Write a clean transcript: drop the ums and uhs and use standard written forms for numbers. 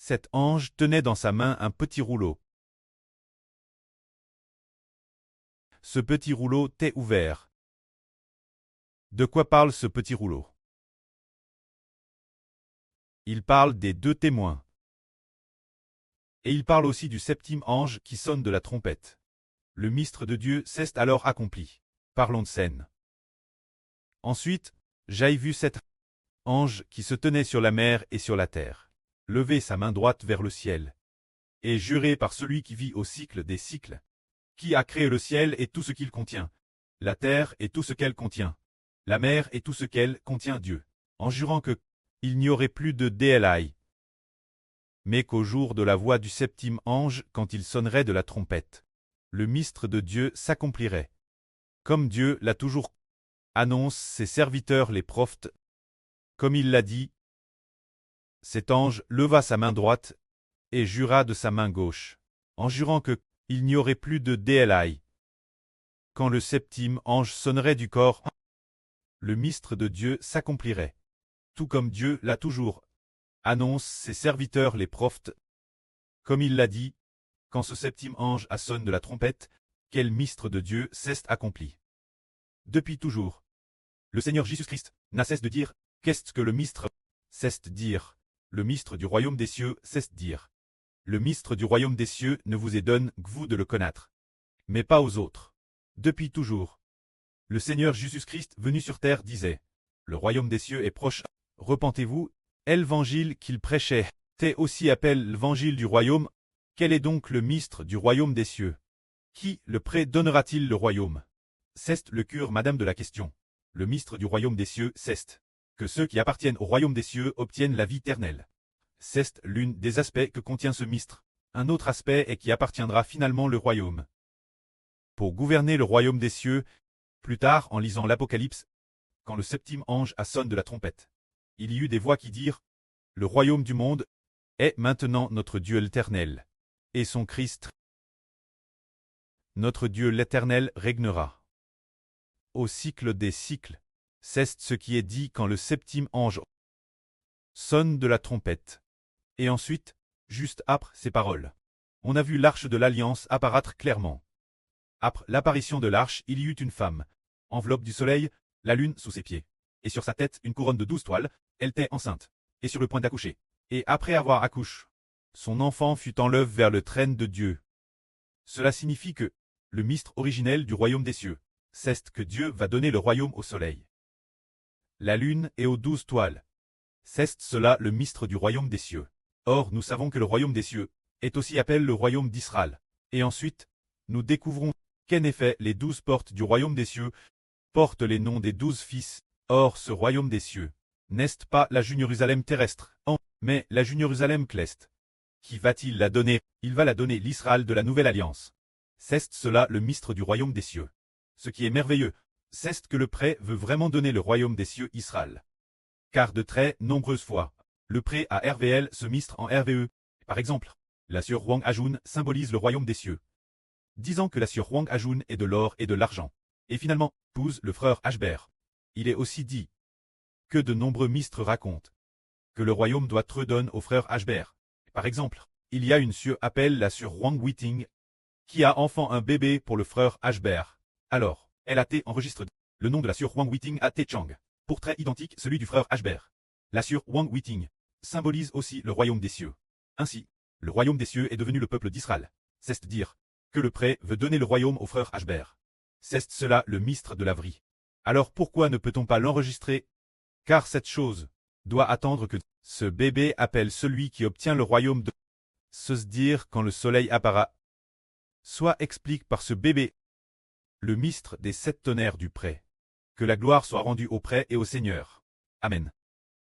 Cet ange tenait dans sa main un petit rouleau. Ce petit rouleau était ouvert. De quoi parle ce petit rouleau? Il parle des 2 témoins. Et il parle aussi du 7e ange qui sonne de la trompette. Le mystère de Dieu s'est alors accompli. Parlons de scène. Ensuite, j'ai vu cet ange qui se tenait sur la mer et sur la terre, lever sa main droite vers le ciel, et jurer par celui qui vit au cycle des cycles, qui a créé le ciel et tout ce qu'il contient, la terre et tout ce qu'elle contient, la mer et tout ce qu'elle contient Dieu, en jurant que il n'y aurait plus de DLI, mais qu'au jour de la voix du 7e ange, quand il sonnerait de la trompette, le mystère de Dieu s'accomplirait. Comme Dieu l'a toujours annonce ses serviteurs les prophètes, comme il l'a dit, cet ange leva sa main droite et jura de sa main gauche, en jurant que il n'y aurait plus de DLI. Quand le 7e ange sonnerait du corps, le mystère de Dieu s'accomplirait, tout comme Dieu l'a toujours annonce ses serviteurs les prophètes, comme il l'a dit, quand ce 7e ange sonne de la trompette, quel mystère de Dieu s'est accompli. Depuis toujours, le Seigneur Jésus-Christ n'a cesse de dire, qu'est-ce que le mystère cesse dire, le mystère du royaume des cieux cesse dire. Le mystère du royaume des cieux ne vous est donné que vous de le connaître, mais pas aux autres. Depuis toujours, le Seigneur Jésus-Christ venu sur terre disait, le royaume des cieux est proche, repentez-vous. L'évangile qu'il prêchait était aussi appelé l'évangile du royaume. Quel est donc le mystère du royaume des cieux? Qui le prédonnera-t-il le royaume? C'est le cure madame de la question. Le mystère du royaume des cieux, c'est que ceux qui appartiennent au royaume des cieux obtiennent la vie éternelle. C'est l'une des aspects que contient ce mystère. Un autre aspect est qui appartiendra finalement le royaume. Pour gouverner le royaume des cieux, plus tard en lisant l'Apocalypse, quand le 7e ange sonne de la trompette, il y eut des voix qui dirent, le royaume du monde est maintenant notre Dieu l'Éternel, et son Christ. Notre Dieu l'Éternel régnera au cycle des cycles. C'est ce qui est dit quand le 7e ange sonne de la trompette. Et ensuite, juste après ces paroles, on a vu l'arche de l'Alliance apparaître clairement. Après l'apparition de l'arche, il y eut une femme, enveloppe du soleil, la lune sous ses pieds, et sur sa tête une couronne de 12 toiles, elle était enceinte, et sur le point d'accoucher. Et après avoir accouché, son enfant fut enlevé vers le trône de Dieu. Cela signifie que le mystère originel du royaume des cieux, c'est que Dieu va donner le royaume au soleil, la lune et aux 12 toiles. C'est cela le mystère du royaume des cieux. Or, nous savons que le royaume des cieux est aussi appelé le royaume d'Israël. Et ensuite, nous découvrons qu'en effet les 12 portes du royaume des cieux portent les noms des 12 fils. Or, ce royaume des cieux n'est pas la Jérusalem terrestre, mais la Jérusalem céleste. Qui va-t-il la donner? Il va la donner l'Israël de la nouvelle alliance. C'est cela le mystère du royaume des cieux. Ce qui est merveilleux, c'est que le prêtre veut vraiment donner le royaume des cieux Israël. Car de très nombreuses fois, le prêtre a RVL ce mystère en RVE. Par exemple, la sœur Wang Ajun symbolise le royaume des cieux, disant que la sœur Wang Ajun est de l'or et de l'argent. Et finalement, épouse le frère Ashbert. Il est aussi dit que de nombreux mystères racontent que le royaume doit être donné au frère Ashbert. Par exemple, il y a une sœur appelle la sœur Wang Witing, qui a enfant un bébé pour le frère Ashbert. Alors, elle a été enregistrée. Le nom de la sœur Wang Witing a été Chang, portrait identique celui du frère Ashbert. La sœur Wang Witing symbolise aussi le royaume des cieux. Ainsi, le royaume des cieux est devenu le peuple d'Israël. C'est dire que le prêtre veut donner le royaume au frère Ashbert. C'est cela le mystère de la vie. Alors pourquoi ne peut-on pas l'enregistrer? Car cette chose doit attendre que ce bébé appelle celui qui obtient le royaume de se dire quand le soleil apparaît. Soit explique par ce bébé le mystère des 7 tonnerres du prêtre. Que la gloire soit rendue au prêtre et au Seigneur. Amen.